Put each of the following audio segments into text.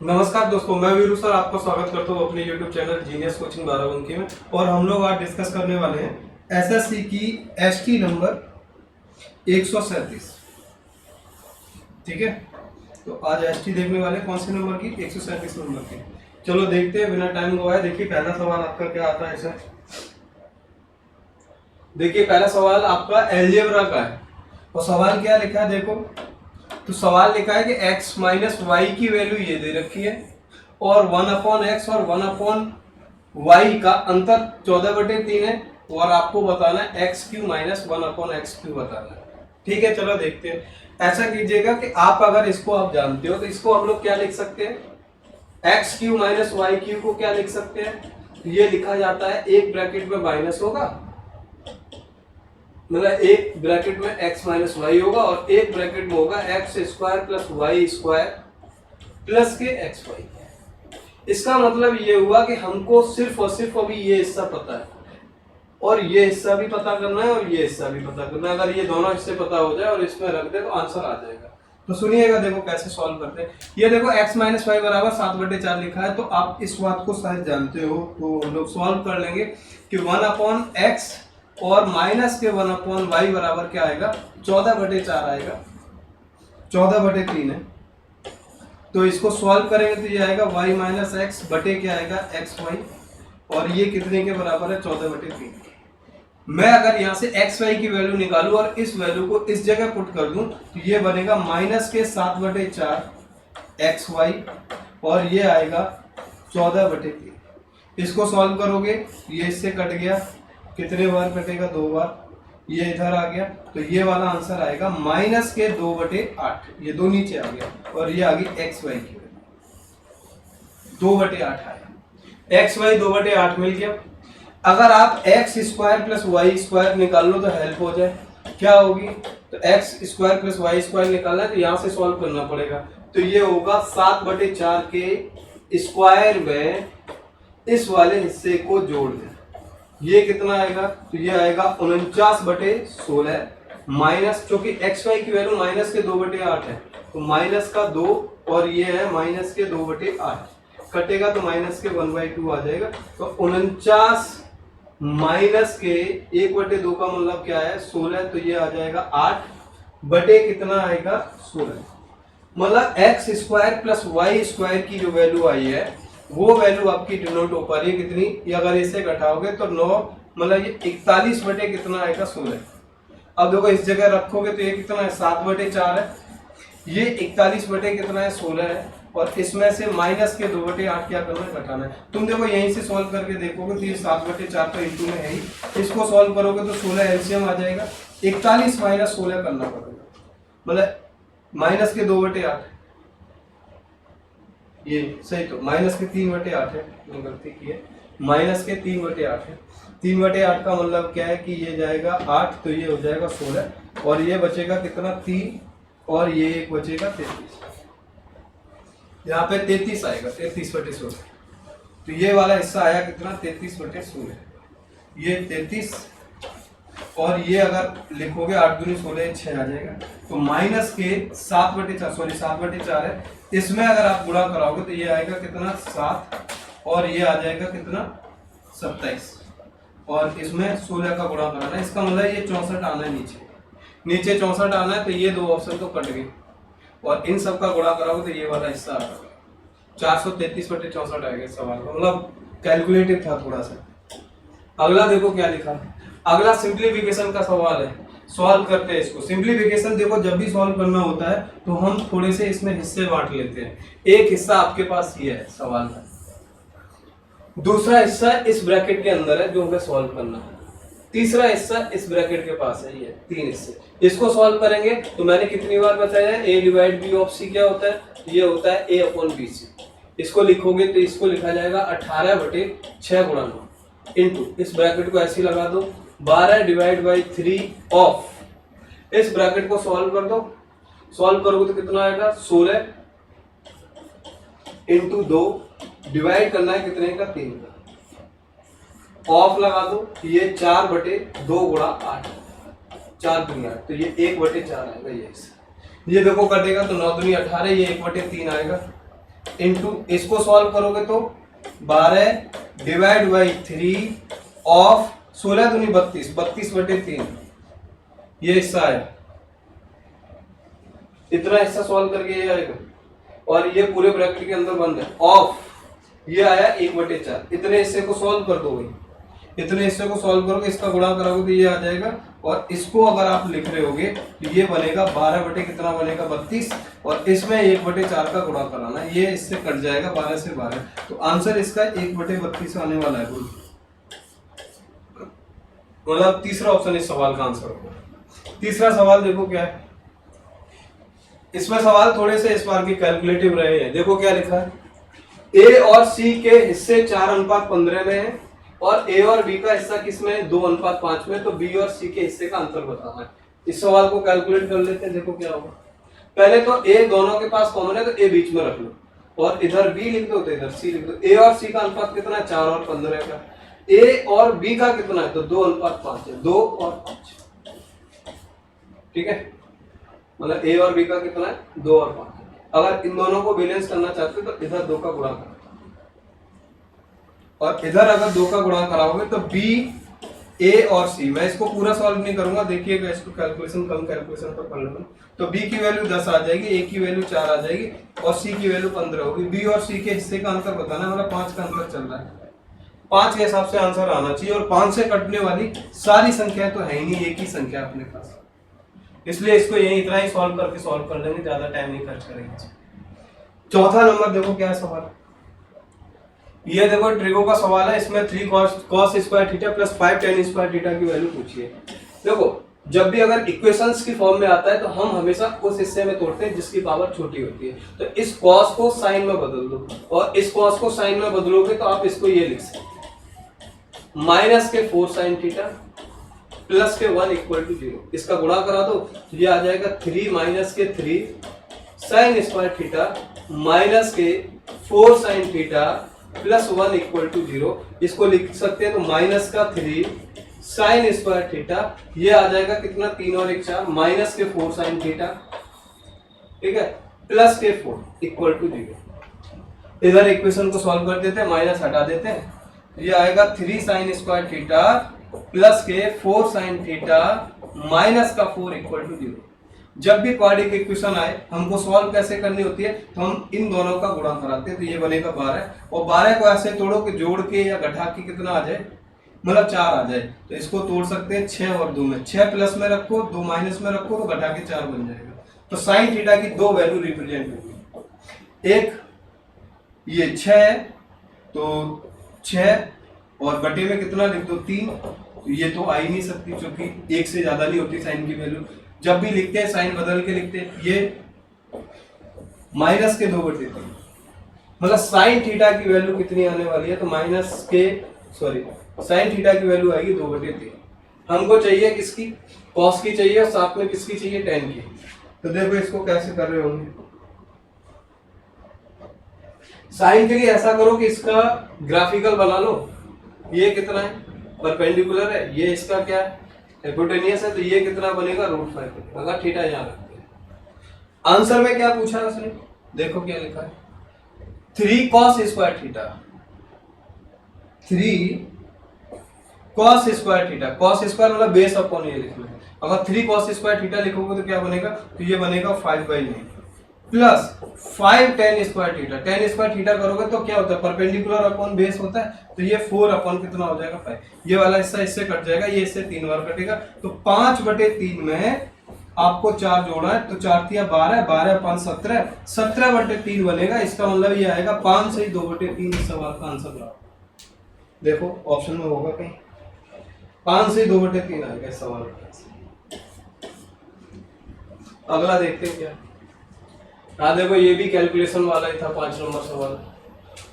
नमस्कार दोस्तों, मैं वीरू सर आपका स्वागत करता हूँ अपने YouTube channel genius coaching Barabanki में। और हम लोग आज डिस्कस करने वाले हैं एसएससी की एसटी नंबर 137। ठीक है, तो आज एसटी देखने वाले कौन से नंबर की? 137 नंबर की। चलो देखते हैं बिना टाइम गवाए। देखिए पहला सवाल आपका क्या आता है सर। देखिए पहला सवाल आपका एलजेब्रा का है और सवाल क्या लिखा है देखो। तो सवाल लिखा है कि x माइनस वाई की वैल्यू ये दे रखी है और 1/x और 1/y का अंतर 14/3 है और आपको बताना है x³ माइनस 1/x³ बताना है। ठीक है, चलो देखते हैं। ऐसा कीजिएगा कि आप अगर इसको आप जानते हो तो इसको हम लोग क्या लिख सकते हैं, x³ माइनस y³ को क्या लिख सकते हैं। ये लिखा जाता है, एक ब्रैकेट में माइनस होगा, मतलब एक ब्रैकेट में x माइनस वाई होगा और एक ब्रैकेट में होगा x² प्लस y² प्लस के xy। इसका मतलब ये हुआ कि हमको सिर्फ और सिर्फ अभी ये हिस्सा पता है और ये हिस्सा भी पता करना है और ये हिस्सा भी पता करना है। अगर ये दोनों हिस्से पता हो जाए और इसमें रख दे तो आंसर आ जाएगा। तो सुनिएगा, देखो कैसे सॉल्व करते हैं। ये देखो x माइनस वाई बराबर 7/4 लिखा है, तो आप इस बात को शायद जानते हो, तो हम लोग सॉल्व कर लेंगे कि 1/x और माइनस के 1/y बराबर क्या आएगा, 14/4 आएगा। 14/3 है, तो इसको सॉल्व करेंगे तो ये आएगा y माइनस एक्स बटे क्या आएगा xy, और ये कितने के बराबर है, 14/3। मैं अगर यहाँ से xy की वैल्यू निकालूं और इस वैल्यू को इस जगह पुट कर दूं तो ये बनेगा माइनस के 7/4 xy और ये आएगा 14/3। इसको सॉल्व करोगे ये इससे कट गया, कितने बार कटेगा, 2 बार। ये इधर आ गया तो ये वाला आंसर आएगा माइनस के 2/8। ये 2 नीचे आ गया और ये आ गई xy की वैल्यू 2/8 आया। xy 2/8 मिल गया। अगर आप x² प्लस y² निकाल लो तो हेल्प हो जाए, क्या होगी, तो x² प्लस y² निकालना है तो यहाँ से सॉल्व करना पड़ेगा। तो ये होगा 7/4 के स्क्वायर में इस वाले हिस्से को जोड़ दें, ये कितना आएगा, तो ये आएगा 49/16 माइनस, क्योंकि xy की वैल्यू माइनस के 2/8 है तो माइनस का 2 और ये है माइनस के 2/8, कटेगा तो माइनस के 1/2 आ जाएगा। तो 49 माइनस के 1/2 का मतलब क्या है, 16, तो ये आ जाएगा 8 बटे कितना आएगा, 16। मतलब x² प्लस y² की जो वैल्यू आई है वो वैल्यू आपकी डिनोट हो पा रही है कितनी, ये अगर इसे घटाओगे तो 9, मतलब ये 41 बटे कितना आएगा, 16। अब देखो इस जगह रखोगे तो ये कितना है, 7/4 है, ये 41 बटे कितना है, 16 है, और इसमें से माइनस के 2/8 क्या करना है, घटाना है। तुम देखो यहीं से सॉल्व करके देखोगे तो ये 7/4 तो इंटू में है ही, इसको सॉल्व करोगे तो 16 एलसीएम आ जाएगा, 41 माइनस 16 करना पड़ेगा, मतलब माइनस के 2/8, ये सही, तो माइनस के 3/8 है, मैंने गलती की है, माइनस के 3/8 है। 3/8 का मतलब क्या है कि ये जाएगा 8, तो ये हो जाएगा 16 और ये बचेगा कितना, 3, और ये एक बचेगा 33। यहाँ पे 33 आएगा, 33/16। तो ये वाला हिस्सा आया कितना, 33/16। ये 33 और ये अगर लिखोगे 8 दूनी 16, 6 आ जाएगा। तो माइनस के 7/4 है, इसमें अगर आप गुणा कराओगे तो ये आएगा कितना, 7, और ये आ जाएगा कितना, 27, और इसमें 16 का गुणा कराना है। इसका मतलब ये 64 आना है, नीचे 64 आना है, तो ये 2 ऑप्शन तो कट गए और इन सब का गुणा कराओगे तो ये वाला हिस्सा आ गया 433/64 आएगा सवाल का, मतलब कैलकुलेटिव था थोड़ा सा। अगला देखो क्या लिखा, अगला सिंप्लीफिकेशन का सवाल है, सॉल्व करते हैं इसको। सिंप्लीफिकेशन देखो जब भी सॉल्व करना होता है तो हम थोड़े से इसमें हिस्से बांट लेते हैं। एक हिस्सा आपके पास ये है सवाल का, दूसरा हिस्सा इस ब्रैकेट के अंदर है जो हमें सॉल्व करना है, तीसरा हिस्सा इस ब्रैकेट के पास है, ये 3 हिस्से। इसको सॉल्व करेंगे तो मैंने कितनी बार बताया है, a divide b of c क्या होता है, ये होता है a/bc। इसको लिखोगे तो इसको लिखा जाएगा 18/6 गुणा 9 इंटू, इस ब्रैकेट को ऐसे लगा दो, 12 डिवाइड बाई 3 ऑफ, इस ब्रैकेट को सॉल्व कर दो, सॉल्व करोगे तो कितना आएगा, 16 इंटू 2, डिवाइड करना है कितने का, 3 का, ऑफ लगा दो, ये 4/2 गुणा 8, 4 दूनी 8, तो ये 1/4 आएगा। ये देखो कटेगा तो 9 दूनी 18, ये 1/3 आएगा। इंटू इसको सॉल्व करोगे तो 12 डिवाइड बाई 3 ऑफ 16 दूनी 32, 32/3 ये हिस्सा है, इतना हिस्सा सॉल्व करके ये आएगा और ये पूरे ब्रैकेट के अंदर बंद है ऑफ ये आया 1/4। इतने हिस्से को सॉल्व कर दोगे, इतने हिस्से को सॉल्व करोगे, इसका गुणा करोगे तो ये आ जाएगा और इसको अगर आप लिख रहे होगे तो ये बनेगा 12 कितना बनेगा 32 और इसमें 1/4 का गुणा कराना, ये इससे कट जाएगा 12 से 12, तो आंसर इसका 1/32 आने वाला है। मतलब तीसरा ऑप्शन इस सवाल का आंसर होगा। तीसरा सवाल देखो क्या है, इसमें सवाल थोड़े से इस बार की कैलकुलेटिव रहे हैं। देखो क्या लिखा है, ए और सी के हिस्से 4:15 में है और ए और बी का हिस्सा किसमें 2:5 में, तो बी और सी के हिस्से का अंतर बताना है। इस सवाल को कैलकुलेट कर लेते हैं। देखो क्या होगा, पहले तो ए दोनों के पास कॉमन है तो ए बीच में रख लो और इधर बी लिख दो तो इधर सी लिख दो। ए और सी का अनुपात कितना है 4 और 15 का, ए और बी का कितना है तो 2:5 है, 2 और 5, ठीक है, मतलब ए और बी का कितना है 2 और 5। अगर इन दोनों को बैलेंस करना चाहते हो तो इधर 2 का गुणा करो और इधर अगर 2 का गुणा कराओगे तो बी ए और सी, मैं इसको पूरा सॉल्व नहीं करूंगा, देखिएगा इसको कैलकुलेशन कम कैलकुलेशन पर कर लेना। तो बी की वैल्यू 10 आ जाएगी, ए की वैल्यू 4 आ जाएगी और सी की वैल्यू 15 होगी। बी और सी के हिस्से का अंतर बताना है, मतलब 5 का अंतर चल रहा है, 5 के हिसाब से आंसर आना चाहिए और 5 से कटने वाली सारी संख्या तो है ही नहीं, एक ही संख्या अपने पास, इसलिए इसको यही इतना ही सॉल्व करके सॉल्व कर लेंगे, ज्यादा टाइम नहीं खर्च करेंगे। चौथा नंबर देखो क्या है सवाल, ये देखो ट्रिगो का सवाल है, इसमें 3 cos square theta plus 5 tan square theta की वैल्यू पूछिए। देखो जब भी अगर इक्वेशंस की फॉर्म में आता है तो हम हमेशा उस हिस्से में तोड़ते हैं जिसकी पावर छोटी होती है, तो इस cos को साइन में बदल दो और इस cos को साइन में बदलोगे तो आप इसको ये लिख सकते माइनस के 4 sin थीटा प्लस के 1 इक्वल टू 0, इसका गुणा करा दो तो ये आ जाएगा 3 माइनस के 3 sin स्क्वायर थीटा माइनस के 4 sin theta plus 1 equal to 0, इसको लिख सकते हैं तो माइनस का 3 sin स्क्वायर थीटा, ये आ जाएगा कितना 3 और 1 4 माइनस के 4 sin थीटा, ठीक है, प्लस के 4 इक्वल टू 0। इधर इक्वेशन को सॉल्व कर देते हैं, माइनस हटा देते हैं, ये आएगा 3 sin स्क्वायर थीटा प्लस के 4 sin थीटा माइनस का 4 इक्वल टू 0। जब भी क्वाड्रेटिक इक्वेशन आए हमको सॉल्व कैसे करनी होती है, तो हम इन दोनों का गुणा कराते हैं, तो ये बनेगा 12 और 12 को ऐसे तोड़ो कि जोड़ के या घटा के कितना आ जाए, मतलब 4 आ जाए, तो इसको तोड़ सकते हैं 6 और 2 में, 6 प्लस में रखो 2 माइनस में रखो तो घटा के 4 बन जाएगा। तो साइन थीटा की 2 वैल्यू रिप्रेजेंट होगी, एक ये 6 है तो 6 और बटे में कितना लिख दो 3, तो ये तो आ ही नहीं सकती क्योंकि 1 से ज्यादा नहीं होती साइन की वैल्यू। जब भी लिखते हैं साइन बदल के लिखते हैं, ये माइनस के 2/3, मतलब साइन थीटा की वैल्यू कितनी आने वाली है तो माइनस के साइन थीटा की वैल्यू आएगी 2/3। हमको चाहिए किसकी, कॉस की चाहिए और साथ में किसकी चाहिए, टेन की। तो देखो इसको कैसे कर रहे होंगे, साइन के लिए ऐसा करो कि इसका ग्राफिकल बना लो, ये कितना है परपेंडिकुलर है, ये इसका क्या है हाइपोटेनियस है, तो ये कितना बनेगा √5, अगर थीटा यहाँ रखते हैं। आंसर में क्या पूछा है उसने, देखो क्या लिखा है 3 cos square theta, 3 cos square theta, cos square मतलब बेस अपॉन ये लिखना है, अगर 3 cos स्क्वायर थीटा लिखोगे तो क्या बनेगा, तो ये बनेगा 5/9 plus 5 tan square theta, tan square theta करोगे तो क्या होता है परपेंडिकुलर अपॉन बेस होता है, तो ये 4 अपॉन कितना हो जाएगा 5, ये वाला हिस्सा इससे कट जाएगा, ये इससे 3 बार कटेगा, तो 5/3 में आपको 4 जोड़ना है, तो 4 तिया 12, 12 5 17, 17/3 बनेगा। इसका मतलब ये आएगा 5 से ही 2/3 इस सवाल का आंसर लाओ। देखो ऑप्शन में होगा कहीं 5 से 2/3 आएगा इस सवाल का। अगला देखते हैं क्या, हाँ देखो ये भी कैलकुलेशन वाला ही था 5 नंबर सवाल।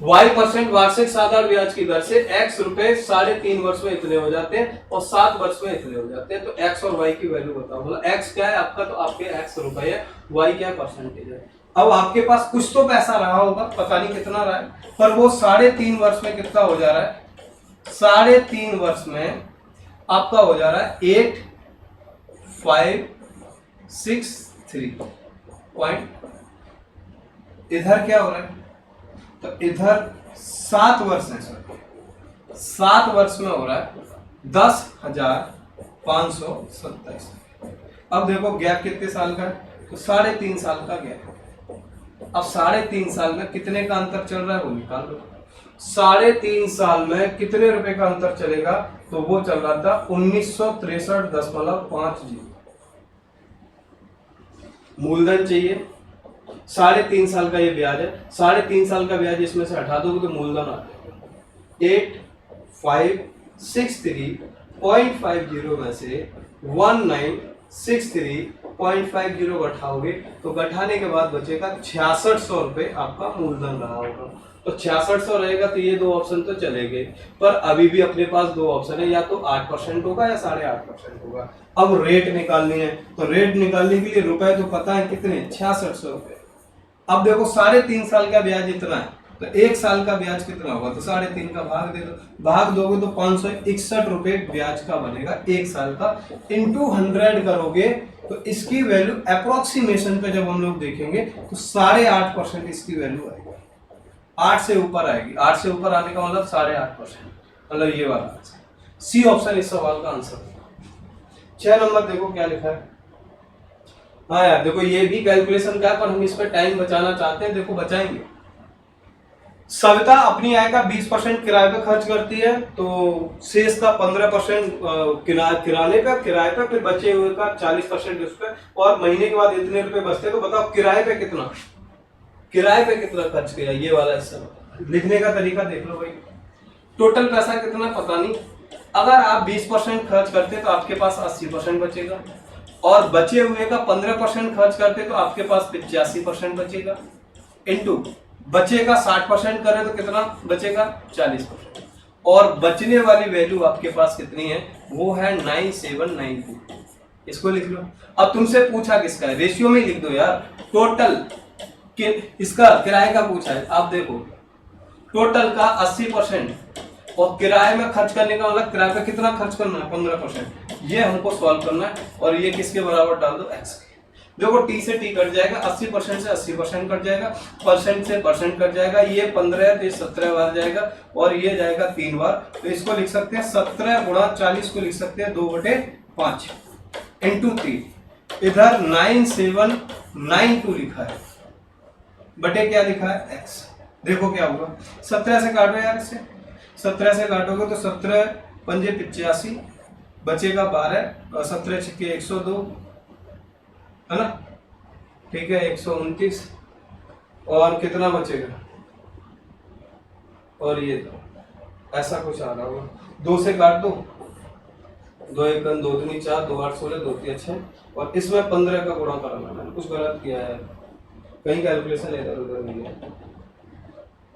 y% वार्षिक साधारण ब्याज की दर से x रुपए 3.5 वर्ष में इतने हो जाते हैं और 7 वर्ष में इतने हो जाते हैं, तो x और y की वैल्यू बताओ। मतलब x क्या है आपका, तो आपके x रुपए है, y क्या परसेंटेज है। अब आपके पास कुछ तो पैसा रहा होगा, पता नहीं कितना रहा है, पर वो 3.5 वर्ष में कितना हो जा रहा है, 3.5 वर्ष में आपका हो जा रहा है 8563 पॉइंट, इधर क्या हो रहा है तो इधर 7 वर्ष है सर, 7 वर्ष में हो रहा है 10,527। अब देखो गैप कितने साल का है, तो 3.5 साल का गैप। अब 3.5 साल में कितने का अंतर चल रहा है वो निकाल लो। 3.5 साल में कितने रुपए का अंतर चलेगा, तो वो चल रहा था 1963.50। मूलधन चाहिए, 3.5 साल का ये ब्याज है, 3.5 साल का ब्याज इसमें से हटा दोगे तो मूलधन आ जाएगा 8563.50 में से 1963.50 घटाओगे तो घटाने के बाद बचेगा 6600 रुपए आपका मूलधन रहा होगा। तो 6600 रहेगा, तो ये 2 ऑप्शन तो चले गए, पर अभी भी अपने पास 2 ऑप्शन है, या तो 8% होगा या 8.5% होगा। अब रेट निकालनी है, तो रेट निकालने के लिए रुपए तो पता है कितने, 6600 रुपए। अब देखो 3.5 साल का ब्याज इतना है, तो 1 साल का ब्याज कितना होगा, तो 3.5 का भाग दे दो, भाग दोगे तो 561 रुपए ब्याज का बनेगा 1 साल का। इंटू 100 करोगे तो इसकी वैल्यू अप्रोक्सीमेशन पे जब हम लोग देखेंगे तो 8.5% इसकी वैल्यू आएगी, 8 से ऊपर आएगी। 8 से ऊपर आने का मतलब 8.5%, मतलब ये वाला सी ऑप्शन इस सवाल का आंसर। 6 नंबर देखो क्या लिखा है। हाँ यार देखो ये भी कैलकुलेशन का है, पर हम इस पर टाइम बचाना चाहते हैं, देखो बचाएंगे। सविता अपनी आय का 20% किराए पे खर्च करती है, तो शेष का 15% किराए पे, फिर बचे हुए का 40% उस पे, और महीने के बाद इतने रुपए बचते, तो बताओ किराए पे कितना खर्च किया, ये वाला हिस्सा लिखने का तरीका देख लो भाई। टोटल पैसा कितना पता नहीं, अगर आप 20% खर्च करते तो आपके पास 80% बचेगा, और बचे हुए का 15% खर्च करते तो आपके पास 85% बचेगा, इनटू बचेगा 60% करें तो कितना बचेगा 40%, और बचने वाली वैल्यू आपके पास कितनी है, वो है 9792। इसको लिख लो। अब तुमसे पूछा किसका है, रेशियो में लिख दो यार, टोटल इसका किराए का पूछा है। आप देखो टोटल का 80%, और किराए में खर्च करने का मतलब किराए पे कितना खर्च करना है 15%, ये हमको सॉल्व करना है, और ये किसके बराबर डाल दो x के। देखो t से t कट जाएगा, 80% से 80% कट जाएगा, परसेंट से परसेंट कट जाएगा, ये 15 है तो ये 17 बार जाएगा, और ये जाएगा 3 बार, तो इसको लिख सकते हैं 17 गुणा 40 को लिख सकते हैं 2/5 इंटू 3। इधर 9792 लिखा है, बटे क्या लिखा है x। देखो क्या होगा, 17 से काटो यार, इससे 17 से काटोगे तो 17 पंजे 85, बचेगा 12, और 17 छिक्के 102 है ना, ठीक है 129, और कितना बचेगा, और ये तो ऐसा कुछ आ रहा होगा, 2 से काट दो, 2 1 2 दूनी 4, 2 8 16, 2 3 6, और इसमें 15 का गुणा करना, मैंने कुछ गलत किया है, कहीं कैलकुलेशन इधर उधर नहीं है,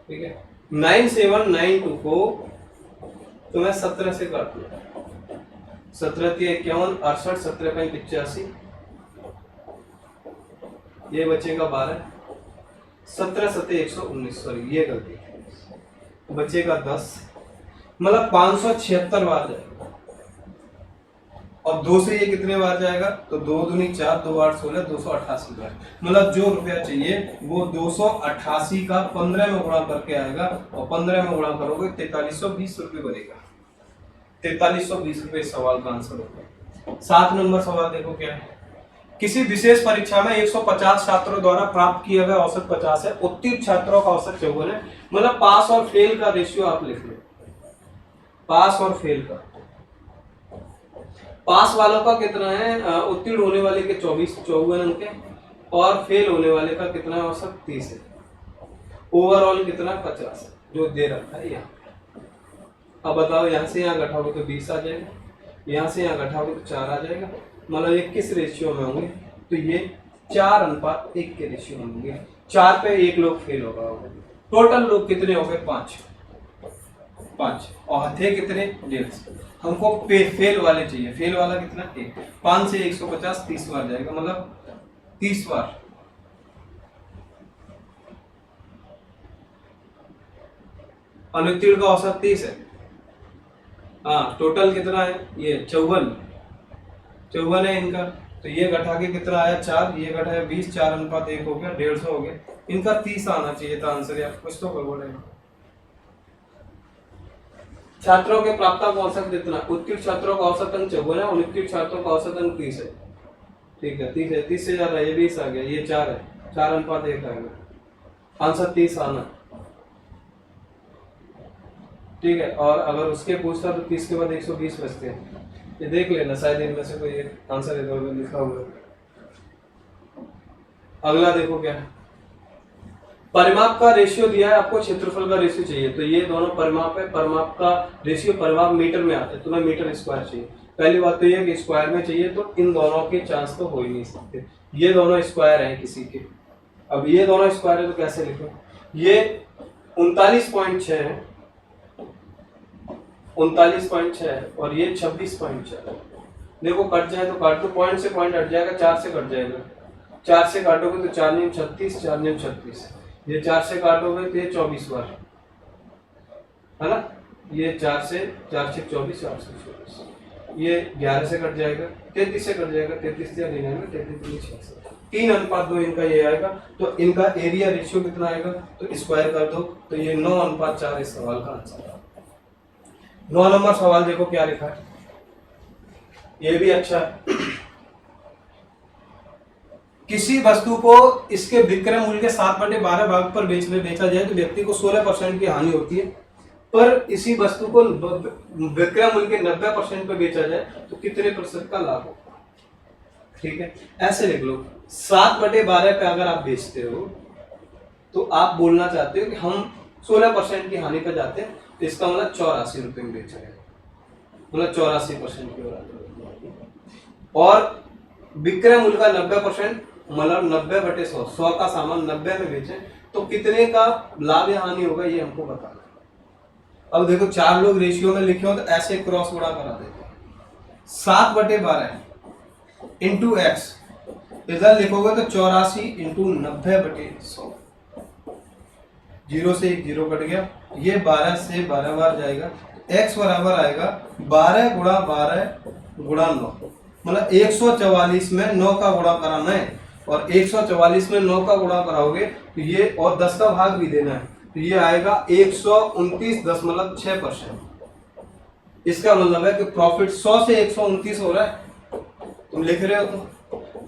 ठीक है। 9792 को तो मैं 17 से काट दूँ, 17 3 51 68, 17 5 85, ये बचेगा 12, 17 7 119, सॉरी ये गलती, बचेगा 10, मतलब 576 बार जाएगा। और 2 से ये कितने बार जाएगा, तो 2 दूनी 4, 2 8 16, 288 बार, मतलब जो रुपया चाहिए वो 288 का 15 में गुणा करके आएगा, और 15 में गुणा करोगे 4320 रुपये बनेगा, 4320 रुपये सवाल का आंसर होगा। 7 नंबर सवाल देखो क्या है। किसी विशेष परीक्षा में 150 छात्रों द्वारा प्राप्त किया गया औसत 50 है, उत्तीर्ण छात्रों का औसत 54 है, मतलब पास और फेल का रेशियो आप लिख लो, पास और फेल का। पास वालों का कितना है, उत्तीर्ण होने वाले के 54 अंक है, और फेल होने वाले का कितना है औसत 30 है, ओवरऑल कितना 50 है, जो दे रखा है यहाँ। अब बताओ यहाँ से यहाँ घटाओगे तो 20 आ जाएगा, यहाँ से यहाँ घटाओगे तो 4 आ जाएगा, मतलब ये किस रेशियो में होंगे, तो ये 4:1 के रेशियो में होंगे। 4 पे 1 लोग फेल होगा, टोटल लोग कितने हो गए 5, और थे कितने 150। हमको फेल वाले चाहिए, फेल वाला कितना 1, 5 से 150 30 बार जाएगा, मतलब 30 बार। अनुत्तीर्ण का औसत 30 है, हाँ टोटल कितना है, ये 54 है इनका, तो ये घटा के कितना आया 4, ये घटाया 20, 4:1 हो गया, 150 हो गया, इनका 30 आना चाहिए था आंसर यार, कुछ तो गड़बड़ है। छात्रों के प्राप्त औसत कितना? उत्कृष्ट छात्रों का औसत अंक 54 है, अनुत्कृष्ट छात्रों का औसत अंक 30 है। ठीक है, 30 है, 30 से ज्यादा ये 20 आ गया, ये 4 है, 4:1 आएगा, आंसर 30 आना। ठीक है, और अगर उसके पूछता तो 30 के बाद 120 बचते हैं। ये देख लेना, शायद इनमें से कोई एक आंसर इधर उधर लिखा हुआ है। अगला देखो क्या है, परिमाप का रेशियो दिया है आपको, क्षेत्रफल का रेशियो चाहिए। तो ये दोनों परिमाप है, परिमाप का रेशियो परिमाप मीटर में आता है, तुम्हें मीटर स्क्वायर चाहिए। पहली बात तो ये कि स्क्वायर में चाहिए, तो इन दोनों के चांस तो हो ही नहीं सकते, ये दोनों स्क्वायर हैं किसी के। अब ये दोनों स्क्वायर है तो कैसे लिखो, ये 39.6 है, 39.6 है, और ये 26.6 है। देखो कट जाए तो काट दो, पॉइंट से पॉइंट हट जाएगा, 4 से कट जाएगा, 4 से काटोगे तो 4 9 36, 4 9 36, ये 4 से काटोगे तो ये 24 बार है ना, ये 4 से 4 से 24, 4 से 24, ये 11 से कट जाएगा, 33 से कट जाएगा, 33 से नहीं आएगा, 33 3:2 इनका ये आएगा। तो इनका एरिया रेशियो कितना आएगा, तो स्क्वायर कर दो, तो ये 9:4 इस सवाल का आंसर है। 9 नंबर सवाल देखो क्या लिखा है, ये भी अच्छा है। किसी वस्तु को इसके विक्रय मूल्य के 7/12 भाग पर बेचा जाए तो व्यक्ति को 16% की हानि होती है, पर इसी वस्तु को विक्रय मूल्य के 90% पर बेचा जाए तो कितने % का लाभ होगा? ठीक है, ऐसे लिख लो, 7/12 पे अगर आप बेचते हो तो आप बोलना चाहते हो कि हम 16% की हानि पर जाते हैं, तो इसका मतलब 84 रुपए में बेचा गया, मतलब 84% की हो। और विक्रय मूल्य का 90%, मतलब 90/100, 100 का सामान 90 में बेचे तो कितने का लाभ या हानि होगा, ये हमको बताना। अब देखो 4 लोग रेशियो में लिखे हो तो ऐसे क्रॉस गुणा करा देते हैं, 7/12 इंटू एक्स, इधर लिखोगे तो 84 इंटू 90/100, 0 से 1 0 कट गया, ये 12 से 12 बार जाएगा, x बराबर आएगा 12 गुणा 12 गुणा 9, मतलब 144 में 9 का गुणा कराना है, और 144 में 9 का गुणा कराओगे तो ये, और 10 का भाग भी देना है, तो ये आएगा 129.6%। इसका मतलब है कि प्रॉफिट 100 से 129 हो रहा है, तुम लिख रहे हो तो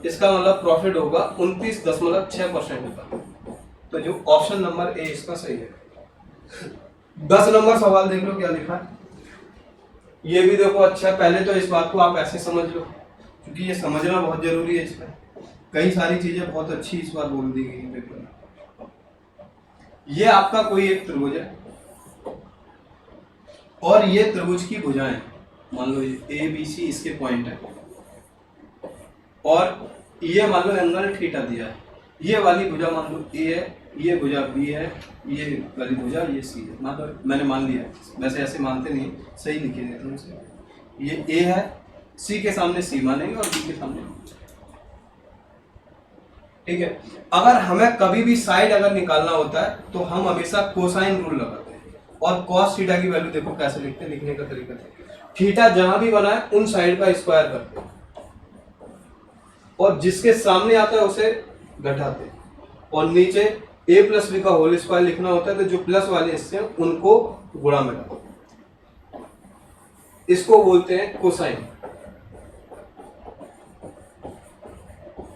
इसका मतलब प्रॉफिट होगा 29.6% का। तो जो ऑप्शन नंबर ए इसका सही है। 10 नंबर सवाल देख लो क्या लिखा है, ये भी देखो अच्छा है। पहले तो इस बात को आप ऐसे समझ लो, क्योंकि ये समझना बहुत जरूरी है, इसमें कई सारी चीजें बहुत अच्छी इस बार बोल दी गई। देखो ये आपका कोई एक त्रिभुज है और ये त्रिभुज की भुजाएं, मान लो ये ए बी सी इसके पॉइंट है, और ये मान लो एंगल थीटा दिया है, ये वाली भुजा मान लो ए है, ये भुजा बी है, ये वाली भुजा ये सी है, मान लो मैंने मान लिया है, वैसे ऐसे मानते नहीं, सही लिखे देते हैं। ये ए है, सी के सामने सी मानेंगे और बी के सामने, ठीक है। अगर हमें कभी भी साइड अगर निकालना होता है तो हम हमेशा कोसाइन रूल लगाते हैं, और कॉस थीटा की वैल्यू देखो कैसे लिखते हैं, लिखने का तरीका है, थीटा जहां भी बना है उन साइड का स्क्वायर करते हैं, और जिसके सामने आता है उसे घटाते हैं, और नीचे a प्लस बी का होल स्क्वायर लिखना होता है, तो जो प्लस वाले हिस्से हैं उनको गुणा में डालते हैं, इसको बोलते हैं कोसाइन।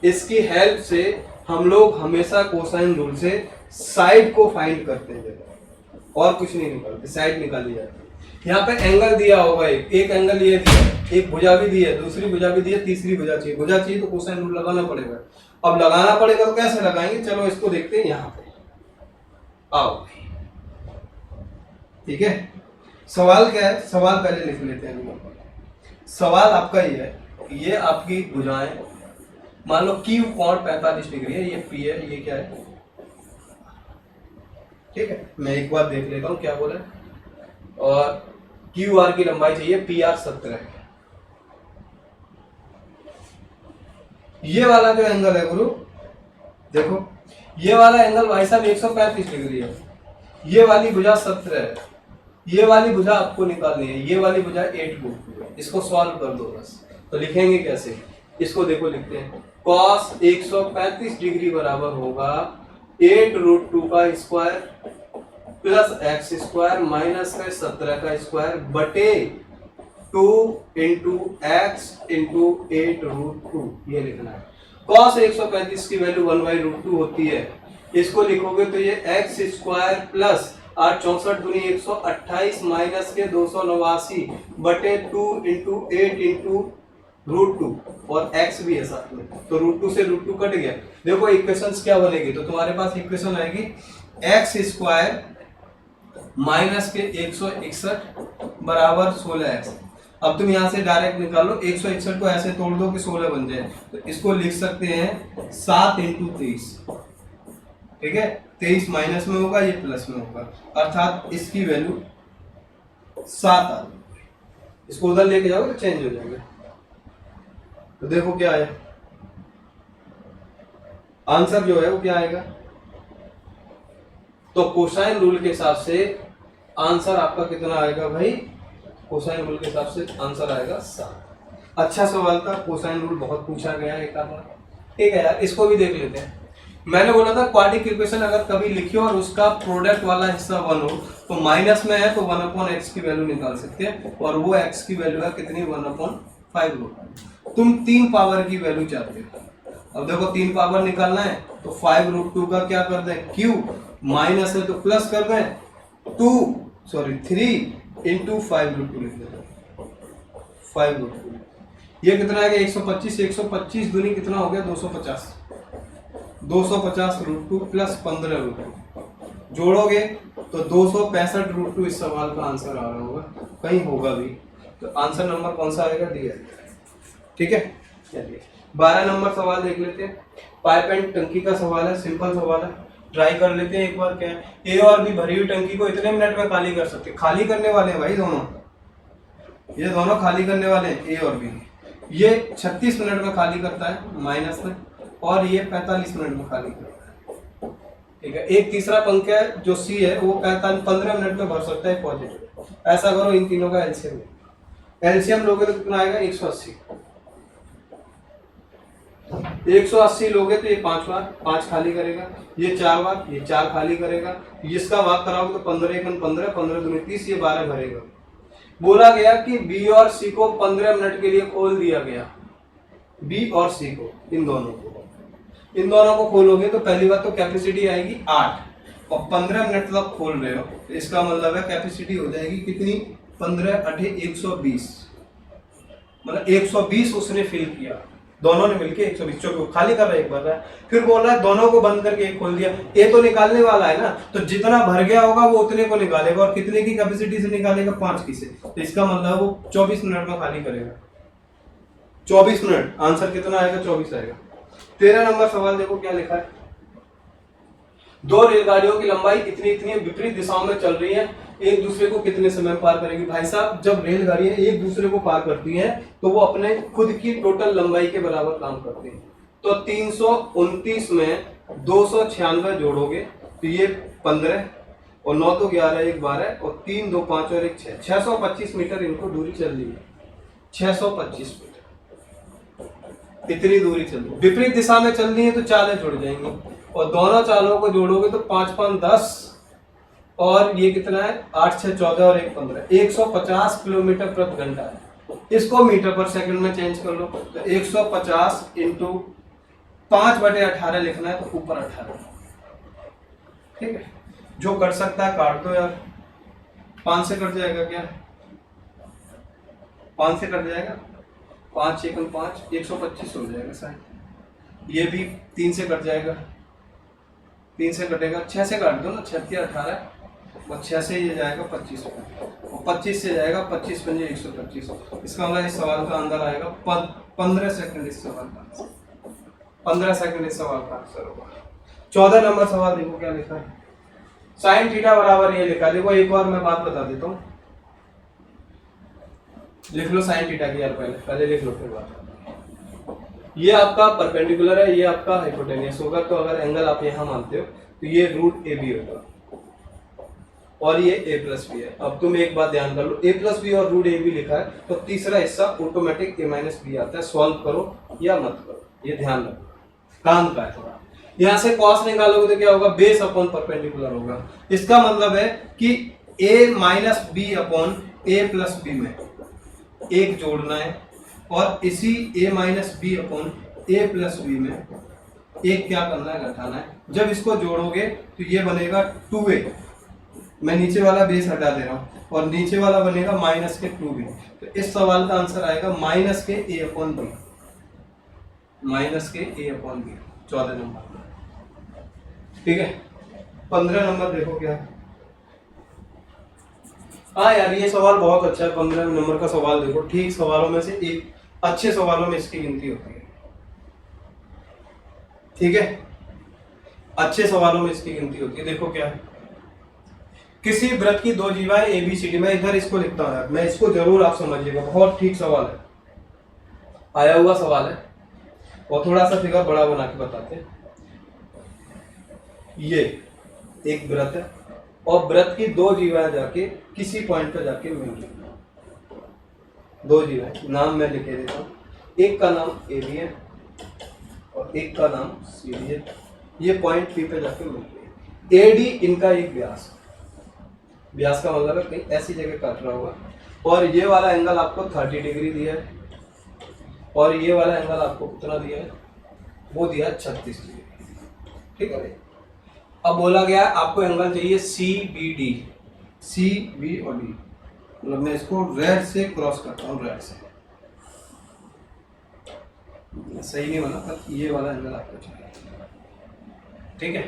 इसकी हेल्प से हम लोग हमेशा कोसाइन रूल से साइड को फाइंड करते हैं, और कुछ नहीं निकालते, साइड निकाली जाती है। यहाँ पे एंगल दिया होगा, एक एंगल ये दिया, एक भुजा भी दी है, दूसरी भुजा भी दी है, तीसरी भुजा चाहिए, भुजा चाहिए तो कोसाइन रूल लगाना पड़ेगा। अब लगाना पड़ेगा तो कैसे लगाएंगे, चलो इसको देखते हैं, यहाँ पे आओ, ठीक है। सवाल क्या है, सवाल पहले लिख लेते हैं। सवाल आपका ये है, ये आपकी भुजाएं, मान लो क्यू कोण 45 डिग्री है, ये पी है, ये क्या है, ठीक है। मैं एक बार देख लेता हूँ क्या बोले, और क्यू आर की लंबाई चाहिए, पी आर 17 है। ये वाला जो एंगल है गुरु, देखो ये वाला एंगल भाई साहब 135 डिग्री है, ये वाली भुजा 17 है, ये वाली भुजा आपको निकालनी है, ये वाली भुजा 8 इसको सॉल्व कर दो बस। तो लिखेंगे कैसे, इसको देखो लिखते हैं, cos 135 डिग्री बराबर होगा 8√2 का square plus x square minus का 17 का स्क्वायर बटे 2 इंटू एक्स इंटू 8√2 ये लिखना है। cos 135 की वैल्यू 1/√2 होती है, इसको लिखोगे तो ये एक्स स्क्वायर प्लस 8 64 दूनी 128 माइनस के 289 बटे 2 इंटू 8 इंटू √2 और x भी है साथ में, तो √2 से √2 कट गया। देखो इक्वेशंस क्या बनेगी, तो तुम्हारे पास इक्वेशन आएगी एक्स स्क्वायर माइनस के 161 बराबर 16x। अब तुम यहां से डायरेक्ट निकालो, 161 को ऐसे तोड़ दो कि 16 बन जाए, तो इसको लिख सकते हैं 7 इंटू 23, ठीक है। 23 माइनस में होगा, ये प्लस में होगा, अर्थात इसकी वैल्यू 7 आ जाएगी। इसको उधर लेके जाओगे तो चेंज हो जाएगा। तो देखो क्या आया आंसर जो है वो क्या आएगा, तो कोसाइन रूल के हिसाब से आंसर आपका कितना आएगा भाई, कोसाइन रूल के हिसाब से आंसर आएगा 7। अच्छा सवाल था, कोसाइन रूल बहुत पूछा गया है एक बार, ठीक है यार, इसको भी देख लेते हैं। मैंने बोला था क्वाड्रेटिक इक्वेशन अगर कभी लिखियो और उसका प्रोडक्ट वाला हिस्सा 1 हो तो माइनस में है तो 1/x की वैल्यू निकाल सकते हैं, और वो x की वैल्यू है कितनी 1/5। तुम 3 पावर की वैल्यू चाहते हो, अब देखो 3 पावर निकालना है तो 5√2 का क्या कर दें क्यूब, माइनस है तो प्लस कर दें 3 इंटू 5√2 लिख दें 5√2। ये कितना है 125, 125 दूनी कितना हो गया 250, 250√2 प्लस 15√2 जोड़ोगे तो 265√2 इस सवाल का आंसर आ रहा होगा, कहीं होगा भी, तो आंसर नंबर कौन सा आएगा डी है, ठीक है। चलिए 12 नंबर सवाल देख लेते हैं। पाइप एंड टंकी का सवाल है, सिंपल सवाल है, ट्राई कर लेते हैं एक बार। क्या है, ए और बी भरी हुई टंकी को इतने मिनट में खाली कर सकते, खाली करने वाले हैं भाई दोनों, ये दोनों खाली करने वाले हैं ए और बी। ये 36 मिनट में खाली करता है माइनस में, और ये 45 मिनट में खाली करता है, ठीक है। एक तीसरा पंख है जो सी है वो 15 मिनट में भर सकता है पॉजिटिव। ऐसा करो इन तीनों का एलसीएम लोगे तो कितना आएगा 180, 180 लोगे तो ये 5 बार 5 खाली करेगा, ये 4 बार ये 4 खाली करेगा, इसका भाग कराओगे तो 15 एकम 15, 15 दूनी 30, ये 12 भरेगा। बोला गया कि बी और सी को 15 मिनट के लिए खोल दिया गया, बी और सी को, इन दोनों को खोलोगे तो पहली बात तो कैपेसिटी आएगी 8, और 15 मिनट तक खोल रहे हो तो इसका मतलब है कैपेसिटी हो जाएगी कितनी 15 8 120, मतलब 120 उसने फिल किया, दोनों ने मिलके 120, चौकी खाली कर रहा है एक बार है। फिर बोल रहा है दोनों को बंद करके एक खोल दिया, ए तो निकालने वाला है ना, तो जितना भर गया होगा वो उतने को निकालेगा, और कितने की कैपेसिटी से निकालेगा 5 की से, तो इसका मतलब वो 24 मिनट में खाली करेगा, 24 मिनट। आंसर कितना आएगा 24 आएगा। 13 नंबर सवाल देखो क्या लिखा है, 2 रेलगाड़ियों की लंबाई इतनी इतनी विपरीत दिशाओं में चल रही है, एक दूसरे को कितने समय में पार करेगी। भाई साहब जब रेलगाड़ियां एक दूसरे को पार करती हैं तो वो अपने खुद की टोटल लंबाई के बराबर काम करती हैं, तो 329 में 296 जोड़ोगे तो ये 15, और 9 तो 11 1 12, और 3 2 5 और 1 6, 625 मीटर इनको दूरी चल रही है, 625 मीटर इतनी दूरी चल रही है। विपरीत दिशा में चल रही है तो चालें जुड़ जाएंगी, और दोनों चालों को जोड़ोगे तो 5 5 10, और ये कितना है 8 6 14 और 1 15, 150 किलोमीटर प्रति घंटा है। इसको मीटर पर सेकंड में चेंज कर लो तो 150 इंटू 5/18 लिखना है, तो ऊपर 18, ठीक है। जो कर सकता है काट दो यार, 5 से कट जाएगा क्या, 5 से कट जाएगा, 5 एकम 5 125 हो जाएगा शायद, ये भी 3 से कट जाएगा, 3 से कटेगा, 6 से काट दो ना, 6 18, और 6 से ये जाएगा 25, और 25 से जाएगा 25 पंजे 125। इसका मतलब इस सवाल का आंसर आएगा 15 सेकंड, इस सवाल का आंसर 15 सेकंड इस सवाल का आंसर होगा। 14 नंबर सवाल देखो क्या लिखा है, साइन थीटा बराबर ये लिखा। देखो एक बार मैं बात बता देता हूँ, लिख लो साइन थीटा की यार, पहले लिख लो फिर बात। ये आपका परपेंडिकुलर है, ये आपका हाइपोटेनियस होगा, तो अगर एंगल आप यहाँ मानते हो तो ये रूट ए बी होगा, और ये a प्लस बी है। अब तुम एक बात ध्यान कर लो, a प्लस बी और रूट ए बी लिखा है तो तीसरा हिस्सा ऑटोमेटिक a माइनस बी आता है, सॉल्व करो या मत करो, ये ध्यान रखो, काम का है थोड़ा। यहाँ से कॉस निकालोगे तो क्या होगा, बेस अपॉन परपेंडिकुलर होगा। इसका मतलब है कि a minus B upon A plus B में एक जोड़ना है और इसी a minus B upon A plus B में एक क्या करना है, घटाना है। जब इसको जोड़ोगे तो ये बनेगा 2a, मैं नीचे वाला बेस हटा दे रहा हूँ, और नीचे वाला बनेगा माइनस के 2b। तो इस सवाल का आंसर आएगा माइनस के a अपॉन बी, माइनस के a अपॉन बी 14 नंबर। ठीक है, 15 नंबर देखो क्या है। हाँ यार ये सवाल बहुत अच्छा है, 15 नंबर का सवाल देखो, ठीक सवालों में से एक, अच्छे सवालों में इसकी गिनती होती है। ठीक है, अच्छे सवालों में इसकी गिनती होती है। देखो क्या है, किसी व्रत की दो जीवाएं एबीसीडी, मैं इधर इसको लिखता हूं यार, मैं इसको जरूर आप समझिएगा, बहुत ठीक सवाल है, आया हुआ सवाल है, और थोड़ा सा फिगर बड़ा बना के बताते हैं। ये एक व्रत है और व्रत की दो जीवाएं जाके किसी पॉइंट पर जाके मिल रही, दो जीवाएं, नाम मैं लिखे देता हूँ, एक का नाम ए बी है और एक का नाम सी डी है। ये पॉइंट पी पे जाके मिल रही है। ए डी इनका एक व्यास, व्यास का मतलब है कहीं ऐसी जगह काट रहा होगा, और ये वाला एंगल आपको 30 डिग्री दिया है और ये वाला एंगल आपको कितना दिया है, वो दिया है 36 डिग्री। ठीक है, अब बोला गया आपको एंगल चाहिए C B D, C B और डी, मतलब मैं इसको रेड से क्रॉस करता हूँ, रेड से, सही नहीं बना पर ये वाला एंगल आपको चाहिए। ठीक है,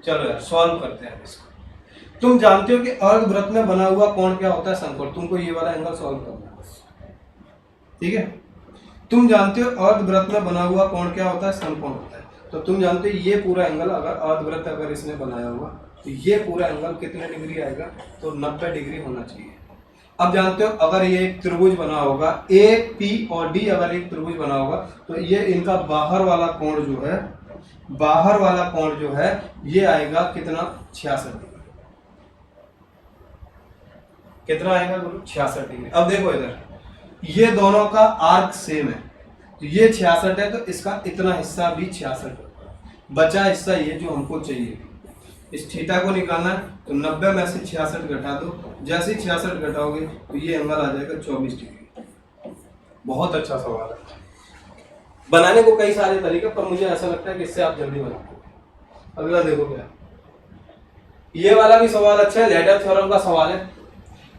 चलो यार सॉल्व करते हैं इसको। तुम जानते हो कि अर्धवृत्त में बना हुआ कोण क्या होता है, समकोण। तुमको ये वाला एंगल सॉल्व करना है बस। ठीक है, तुम जानते हो अर्धवृत्त में बना हुआ कोण क्या होता है, समकोण होता है। तो तुम जानते हो ये पूरा एंगल, अगर अर्धवृत्त अगर इसने बनाया हुआ तो ये पूरा एंगल कितने डिग्री आएगा, तो 90 डिग्री होना चाहिए। अब जानते हो अगर ये एक त्रिभुज बना होगा, ए पी और डी अगर एक त्रिभुज बना होगा, तो ये इनका बाहर वाला कोण जो है, बाहर वाला कोण जो है ये आएगा कितना, 66 डिग्री। कितना आएगा बोलो, 66 डिग्री। अब देखो इधर ये दोनों का आर्क सेम है, तो ये 66 है, तो इसका इतना हिस्सा भी 66, बचा हिस्सा ये जो हमको चाहिए। इस थीटा को निकालना है तो 90 में से 66 घटा दो, जैसे ही 66 घटाओगे तो ये एंगल आ जाएगा 24 डिग्री। बहुत अच्छा सवाल है, बनाने को कई सारे तरीके, पर मुझे ऐसा लगता है कि इससे आप जल्दी बनाओगे। अगला देखो क्या, ये वाला भी सवाल अच्छा है, लैडर थ्योरम का सवाल है।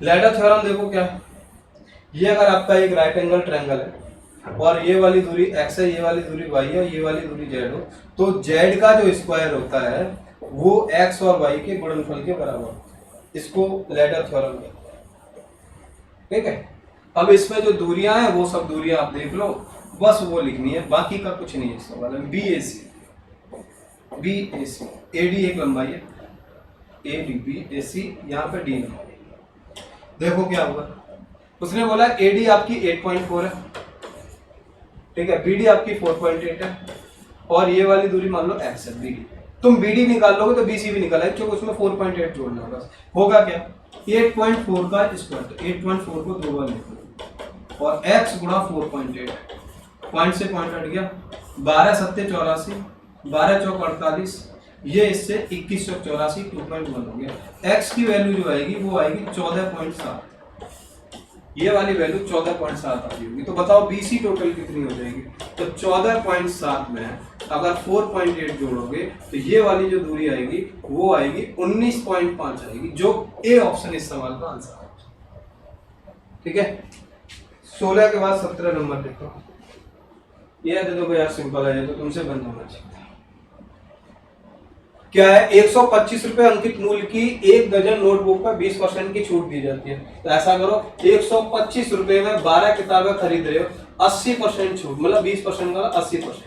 लैडर थ्योरम देखो क्या है, ये अगर आपका एक राइट एंगल ट्रायंगल है और ये वाली दूरी x है, ये वाली दूरी y है, ये वाली दूरी z हो, तो z का जो स्क्वायर होता है वो x और y के गुणनफल के बराबर होता है। इसको लैडर थ्योरम कहते हैं। ठीक है, अब इसमें जो दूरियां हैं वो सब दूरियां आप देख लो, बस वो लिखनी है, बाकी का कुछ नहीं है सवाल है। B A C, B A C, A D एक लंबाई है, ए डी बी ए सी, यहाँ पे डी लंबाई। देखो क्या होगा, उसने बोला ए डी आपकी 8.4 है, ठीक है, बी डी आपकी 4.8 है, और ये वाली दूरी मान लो x है, बी डी। तुम बी डी निकाल लोगे तो बी सी भी निकाला है, क्योंकि उसमें 4.8 जोड़ना होगा। होगा क्या, 8.4 का स्क्वायर, तो 8.4 को 2 बार लिख लो, और x गुणा 4.8, पॉइंट से पॉइंट हट गया, 12 सत्ते 84, 12 चौक 48, ये इससे 21 चौक 84, 2.1 हो गया। x की वैल्यू जो आएगी वो आएगी 14.7, ये वाली वैल्यू 14.7 आ होगी। तो बताओ बीसी टोटल कितनी हो जाएगी, तो 14.7 में अगर 4.8 जोड़ोगे तो ये वाली जो दूरी आएगी वो आएगी 19.5 आएगी, जो ए ऑप्शन इस सवाल का आंसर है। ठीक है, 16 के बाद 17 नंबर देखो, ये दे दो यार, सिंपल है, तो तुमसे बंद होना चाहिए। क्या है, 125 रुपए अंकित मूल्य की एक दर्जन नोटबुक पर 20% की छूट दी जाती है। तो ऐसा करो, 125 रुपए में 12 किताबें खरीद रहे हो, 80% छूट, मतलब 20% का 80%।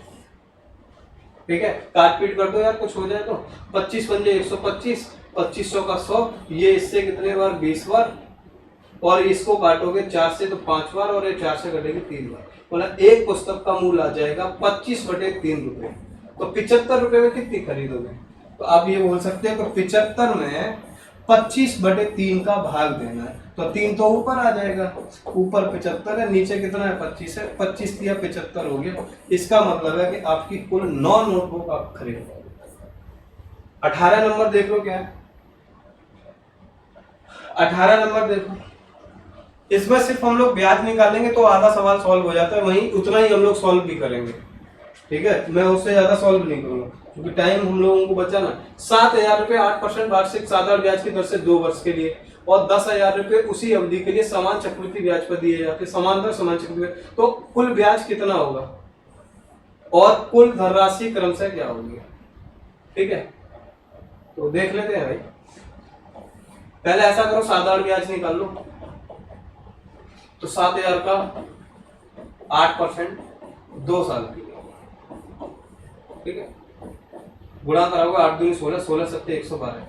ठीक है, काट पीट कर दो यार, कुछ हो जाए तो 25 पंजे 125, 2500 का 100, ये इससे कितने बार, 20 बार, और इसको काटोगे 4 से तो 5 बार, और ये 4 से कटेगी 3 बार, मतलब एक पुस्तक का मूल्य आ जाएगा 25/3 रुपए। तो 75 रुपए में कितनी खरीदोगे, तो आप ये बोल सकते हैं कि 75 में 25/3 का भाग देना है। तो 3 तो ऊपर आ जाएगा, ऊपर 75 है, नीचे कितना है 25 है, 25 या 75 हो गया। इसका मतलब है कि आपकी कुल 9 नोटबुक आप खरीदोगे। 18 नंबर देख लो क्या है, 18 नंबर देखो, इसमें सिर्फ हम लोग ब्याज निकालेंगे तो आधा सवाल सॉल्व हो जाता है, वहीं उतना ही हम लोग सॉल्व भी करेंगे। ठीक है, मैं उससे ज्यादा सॉल्व नहीं करूंगा क्योंकि टाइम हम लोगों को बचा ना। 7,000 रुपये 8% वार्षिक साधारण ब्याज की दर से 2 वर्ष के लिए, और 10,000 रुपये उसी अवधि के लिए समान चक्रवृद्धि ब्याज पर दिए जाते, समान दर समान चक्रवृद्धि। तो कुल ब्याज कितना होगा और कुल धनराशि क्रमशः क्या होगी। ठीक है, तो देख लेते हैं भाई। पहले ऐसा करो, साधारण ब्याज निकाल लो। तो 7,000 का 8% 2 साल के लिए, ठीक है, गुणा कराओगे 8 दूनी 16, 16 सत्ते 112,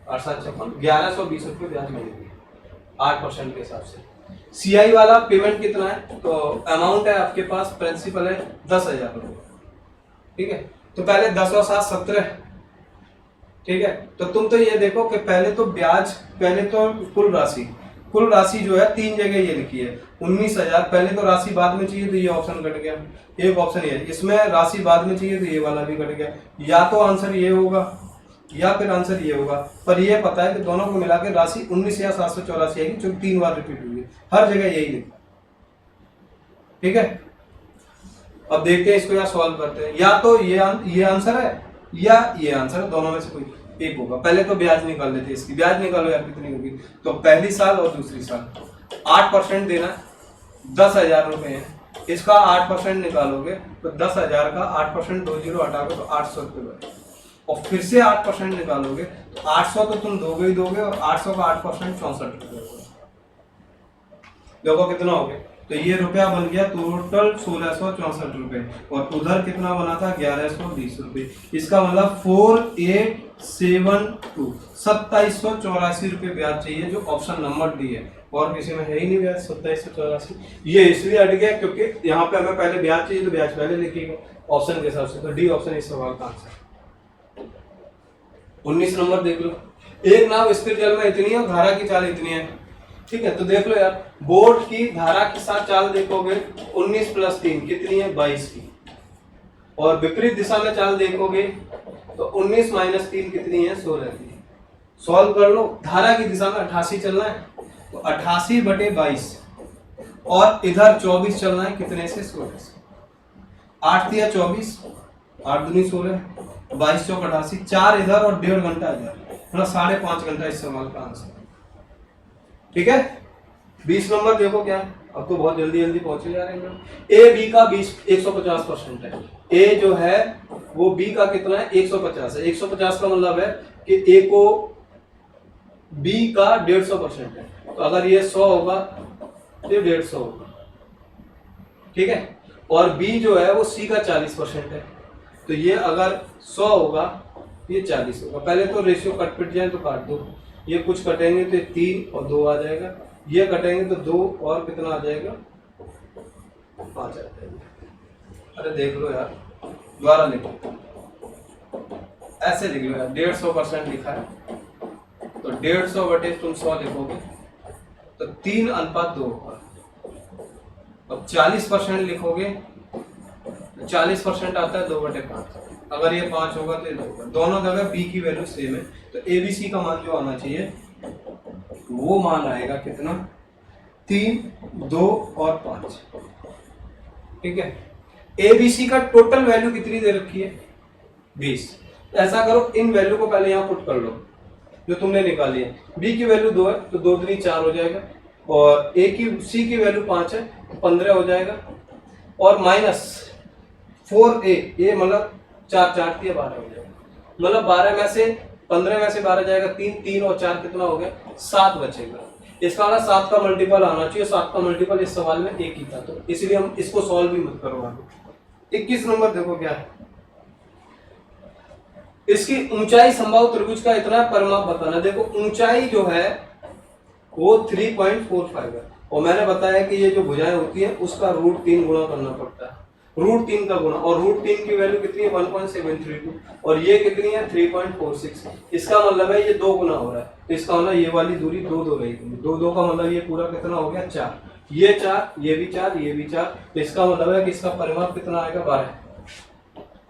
8 7 56, 1120 रुपये ब्याज मिलेगी 8% के हिसाब से। सीआई वाला पेमेंट कितना है, तो अमाउंट है आपके पास, प्रिंसिपल है 10,000 रुपये। ठीक है, तो पहले 10 और 7 17, ठीक है। तो तुम तो ये देखो कि पहले तो ब्याज, पहले तो कुल राशि जो है 3 जगह ये लिखी है 19,000। पहले तो राशि बाद में चाहिए तो ये ऑप्शन कट गया, एक ऑप्शन ये, इसमें राशि बाद में चाहिए तो ये वाला भी कट गया। या तो आंसर ये होगा या फिर आंसर ये होगा, पर ये पता है कि दोनों को मिला के राशि 19,784 आएगी, जो 3 बार रिपीट हुई है, हर जगह यही लिखा। ठीक है, अब देखते हैं इसको या सॉल्व करते हैं। या तो ये आंसर है या ये आंसर है, दोनों में से कोई एक होगा। पहले तो ब्याज निकाल लेते हैं, इसकी ब्याज निकालो यार कितनी होगी। तो पहली साल और दूसरी साल 8% देना, 10,000 रुपए है, इसका 8% निकालोगे तो 10,000 का 8% 2 जीरो हटाओगे तो 800 रुपये बचे, और फिर से 8% निकालोगे तो 800 तो तुम दोगे ही दोगे, और 800 का 8% 64 रुपये। देखो कितना हो गया, तो ये रुपया बन गया टोटल 1664 रुपए, और उधर कितना बना था 1120 रुपए। इसका मतलब 4872 2784 रुपये ब्याज चाहिए, जो ऑप्शन नंबर डी है, और किसी में है ही नहीं ब्याज 2784। ये इसलिए हट गया क्योंकि यहाँ पे हमें पहले ब्याज चाहिए तो ब्याज पहले लिखिएगा ऑप्शन के हिसाब से, तो डी ऑप्शन इस सवाल का आंसर। 19 नंबर देख लो, एक नाव स्थिर जल में इतनी है और धारा की चाल इतनी है। ठीक है, तो देख लो यार, बोट की धारा के साथ चाल देखोगे 19 + 3 कितनी है 22 की, और विपरीत दिशा में चाल देखोगे तो 19 - 3 कितनी है 16 की। सॉल्व कर लो, धारा की दिशा में 88 चलना है तो 88/22, और इधर 24 चलना है, कितने से 16 से। 8 × 24, 8 दूनी 16, 22 × 88, 4 इधर और 1.5 घंटा इधर, मतलब 5.5 घंटा इस सवाल का आंसर। ठीक है, 20 नंबर देखो क्या है, अब तो बहुत जल्दी जल्दी पहुंचे जा रहे हैं। ए बी का 150% है, ए जो है वो बी का कितना है 150 है। 150 का मतलब है कि ए को बी का 150% है, तो अगर ये 100 होगा तो 150 होगा। ठीक है, और बी जो है वो सी का 40% है, तो ये अगर 100 होगा ये 40 होगा। पहले तो रेशियो कट पिट जाए तो काट दो, ये कुछ कटेंगे तो 3 और 2 आ जाएगा, ये कटेंगे तो 2 और कितना आ जाएगा 5 आ जाएगा। अरे देख लो यार, दोबारा लिखो, ऐसे लिख लो यार, 150% लिखा है तो 150 तुम 100 लिखोगे तो 3:2 होगा। अब 40% लिखोगे तो 40% आता है 2/5, अगर ये 5 होगा तो ये 2 होगा। दोनों जगह बी की वैल्यू सेम है, तो ए बी सी का मान जो आना चाहिए वो मान आएगा कितना 3, 2 और 5। ठीक है, ए बी सी का टोटल वैल्यू कितनी दे रखी है 20। ऐसा करो, इन वैल्यू को पहले यहाँ पुट कर लो जो तुमने निकाली है। बी की वैल्यू 2 है तो 2 दूनी 4 हो जाएगा, और ए की सी की वैल्यू 5 है तो 15 हो जाएगा, और -4a मतलब 4 4 × 12 हो जाएगा, मतलब 12 में से 15 में से 12 जाएगा 3 और 4 कितना हो गया 7 बचेगा। इसका मतलब 7 का मल्टीपल आना चाहिए, 7 का मल्टीपल इस सवाल में 1 ही था, तो इसलिए हम इसको सॉल्व भी मत करो आगे। 21 नंबर देखो क्या है, इसकी ऊंचाई संभव त्रिभुज का इतना परिमाप बताना। देखो ऊंचाई जो है वो 3.45 है, और मैंने बताया कि ये जो भुजाएं होती है उसका √3 गुणा करना पड़ता है, √3 का गुना, और √3 की वैल्यू कितनी है 1.732, और ये कितनी है 3.46। इसका मतलब है ये 2 गुना हो रहा है, तो इसका मतलब ये वाली दूरी 2 2 रही, 2 2 का मतलब ये पूरा कितना हो गया 4, ये 4, ये भी 4, ये भी 4, तो इसका मतलब है कि इसका परिमाप कितना आएगा 12।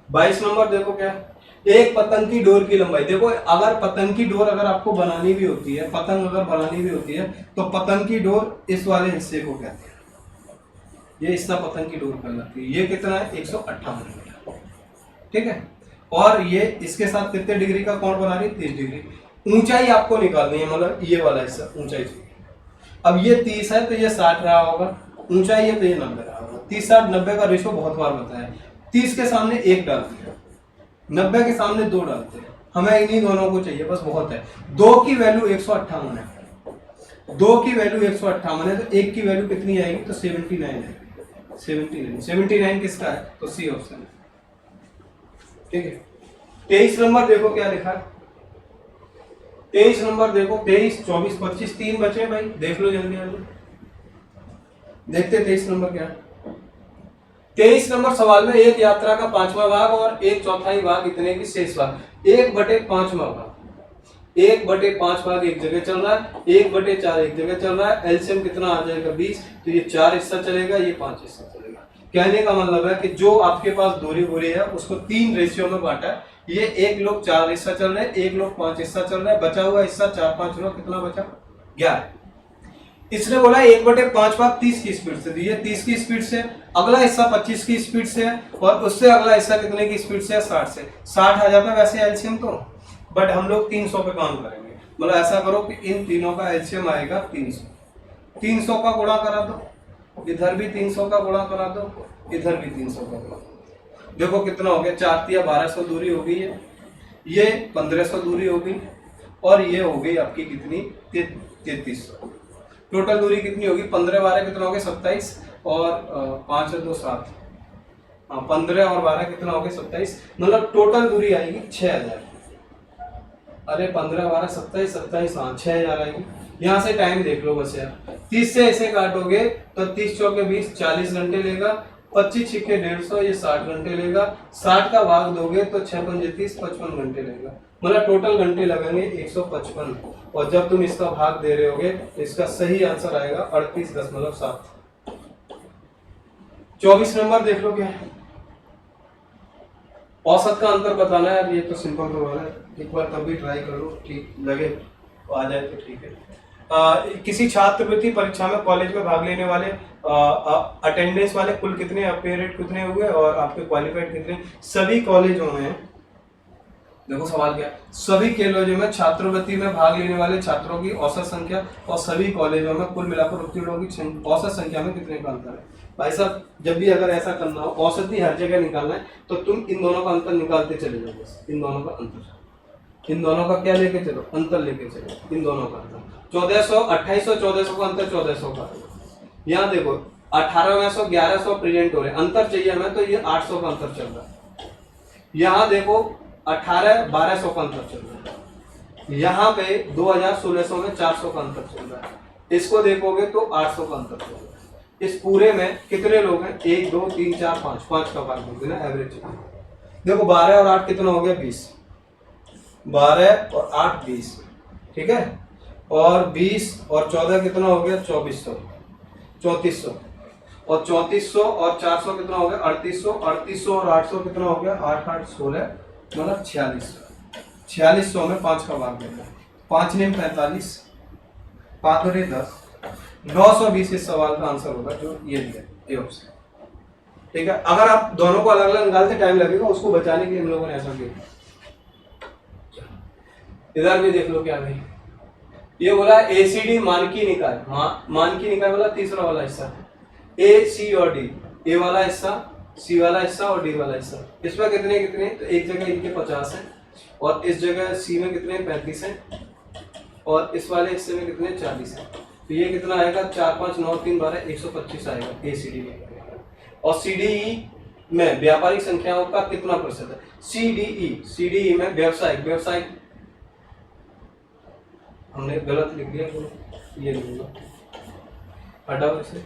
22 नंबर देखो क्या है, एक पतंग की डोर की लंबाई। देखो अगर पतंग की डोर अगर आपको बनानी भी होती है, पतंग अगर बनानी भी होती है, तो पतंग की डोर इस वाले हिस्से को कहते हैं, ये इसका पतंग की डोर कहलाती है। ये कितना है 158 मीटर, ठीक है। और ये इसके साथ कितने डिग्री का कोण बना रही है 30 डिग्री। ऊंचाई आपको निकालनी है, मतलब ये वाला हिस्सा ऊंचाई चाहिए। अब ये 30 है तो ये 60 रहा होगा, ऊंचाई है तो ये 90 रहा होगा। 30 60 90 का रेशो बहुत बार बताया, 30 के सामने 1 डालते हैं, 90 के सामने 2 डालते हैं, हमें इन्हीं दोनों को चाहिए, बस बहुत है। 2 की वैल्यू 158 है, 2 की वैल्यू 158 है, तो 1 की वैल्यू कितनी आएगी तो 79 है। 79 किसका है तो सी ऑप्शन है, ठीक है। 23 नंबर देखो क्या लिखा है, 23 नंबर देखो, 23 24 25 3 बचे भाई, देख लो जल्दी जल्दी, देखते 23 नंबर क्या है। 23 नंबर सवाल में एक यात्रा का 5वां भाग और 1/4 भाग इतने की शेष भाग, 1/5वां भाग, 1/5 भाग एक जगह चल रहा है, 1/4 एक जगह चल रहा है, एलसीएम कितना आ जाएगा 20, तो ये 4 हिस्सा चलेगा, ये 5 हिस्सा चलेगा। कहने का मतलब है कि जो आपके पास दूरी हो रही है उसको 3 रेशियो में बांटा है, ये एक लोग 4 हिस्सा चल रहे हैं, एक लोग 5 हिस्सा चल रहा है, बचा हुआ हिस्सा 4 5 लोग कितना बचा 11। इसने बोला 1/5 भाग 30 की स्पीड से, तो ये 30 की स्पीड से, अगला हिस्सा 25 की स्पीड से है, और उससे अगला हिस्सा कितने की स्पीड से है 60 से। 60 आ जाता है वैसे एलसीएम तो, बट हम लोग 300 पे काम करेंगे। मतलब ऐसा करो कि इन तीनों का एलसीएम आएगा 300, 300 का गुणा करा दो, इधर भी 300 का गुणा करा दो, इधर भी 300 का गुणा। देखो कितना हो गया, 4 या 1200 दूरी हो गई है, ये 1500 दूरी हो गई, और ये हो गई आपकी कितनी 3300। टोटल दूरी कितनी होगी 15 12 कितना हो गया 27, और 5 और 2 7, हाँ 15 और 12 कितना हो गया 27, मतलब टोटल दूरी आएगी 6000। अरे 15 12 27 27, हाँ 6000 आएगी। यहाँ से टाइम देख लो बस यार, 30 से ऐसे काटोगे तो 30 चौके 20 40 घंटे लेगा, 25 छिक्के 150 ये 60 घंटे लेगा, 60 का भाग दोगे तो 6 पंजे 30 55 घंटे लेगा, मतलब टोटल घंटे लगेंगे 155। और जब तुम इसका भाग दे रहे होगे तो इसका सही आंसर आएगा 38.7। 24 नंबर देख लो क्या है, औसत का अंतर बताना है। ये तो सिंपल सवाल है, एक बार तब भी ट्राई कर लो, ठीक लगे तो आ जाए तो ठीक है। किसी छात्रवृत्ति परीक्षा में कॉलेज में भाग लेने वाले अटेंडेंस वाले कुल कितने अपीयरेट कितने हुए और आपके क्वालिफाइड कितने, सभी कॉलेजों में। देखो सवाल क्या, सभी कॉलेजों में छात्रवृत्ति में भाग लेने वाले छात्रों की औसत संख्या और सभी कॉलेजों में कुल मिलाकर उत्तीर्णों की औसत संख्या में कितने का अंतर है। भाई साहब जब भी अगर ऐसा करना हो, औसत ही हर जगह निकालना है, तो तुम इन दोनों का अंतर निकालते चले जाओ, बस इन दोनों का अंतर, इन दोनों का क्या लेके चलो अंतर लेके चलो, इन दोनों का अंतर 1400 2800 1400 का अंतर 1400 का। यहाँ देखो 1800 1100 प्रेजेंट हो रहे, अंतर चाहिए हमें, तो ये 800 का अंतर चल रहा है। यहाँ देखो 18 1200 का अंतर चल रहा है, यहाँ पे 2000 1600 में 400 का अंतर चल रहा है, इसको देखोगे तो 800 का अंतर चल रहा है। इस पूरे में कितने लोग हैं 1 2 3 4 5, 5 का भाग दोगे ना एवरेज। देखो 12 और 8 कितना हो गया 20, 12 और 8 20, ठीक है, और 20 और 14 कितना हो गया 2400, 3400, और 3400 और 400 कितना हो गया 3800, 3800 और 800 कितना हो गया 8 8 16, मतलब 4600। 4600 में 5 का भाग देना, 5 ने 45, 5 और 10, 920 इस सवाल का आंसर होगा जो ये दिया ये ऑप्शन, ठीक है। अगर आप दोनों को अलग अलग निकालते टाइम लगेगा, उसको बचाने के लिए हम लोगों ने ऐसा किया। इधर भी देख लो क्या भाई, ये बोला एसीडी मानकी निकाय, मानकी निकाय वाला तीसरा वाला हिस्सा, ए सी और डी, ए वाला हिस्सा सी वाला हिस्सा और डी वाला हिस्सा, इसमें कितने कितने, तो एक जगह इनके 50 है, और इस जगह सी में कितने 35 है, और इस वाले हिस्से में कितने 40 है, तो ये कितना आएगा 4 5 9 3 12 125 आएगा एसीडी में। और सीडीई में व्यापारिक संख्याओं का कितना प्रतिशत है, सीडीई में व्यवसायिक हमने गलत लिख दिया, ये लिखूंगा, हटाओ इसे,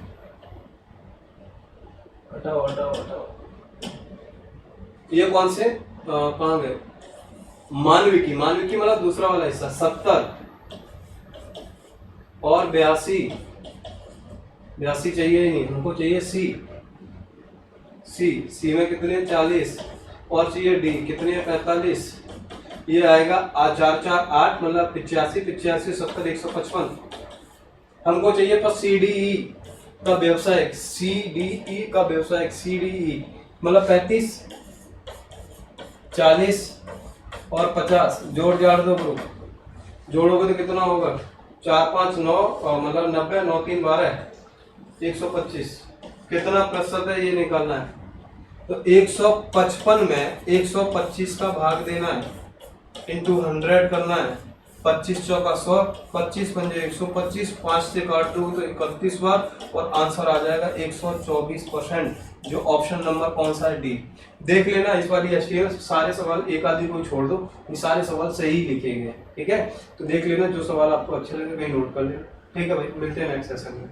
हटाओ हटाओ हटाओ, ये कौन से कहाँ गए, मानविकी, मानविकी मतलब दूसरा वाला हिस्सा 70 और 82, 82 चाहिए ही नहीं हमको, चाहिए सी, सी में कितने 40 और चाहिए डी कितने 45, ये आएगा 4 4 8 मतलब 85, 85 70 155। हमको चाहिए पर सी डी ई का व्यवसायिक, सी डी ई का व्यवसायिक, सी डी ई मतलब 35 40 और 50 जोड़ जाड़ दो ग्रुप, जोड़ोगे तो कितना होगा 4 5 9 मतलब 90 9 3 12 125, कितना प्रतिशत है ये निकालना है। तो 155 में 125 का भाग देना है इंटू 100 करना है, 25 चौका 100, 25 पंजे 125, 5 से काट दो तो 31 बार और आंसर आ जाएगा 124%, जो ऑप्शन नंबर कौन सा है डी। देख लेना इस वाली एचटीएमएल सारे सवाल, एक आदि को छोड़ दो, ये सारे सवाल सही लिखे गए, ठीक है। तो देख लेना, जो सवाल आपको अच्छे लगे कहीं नोट कर लेना, ठीक है भाई, मिलते हैं नेक्स्ट सेशन में।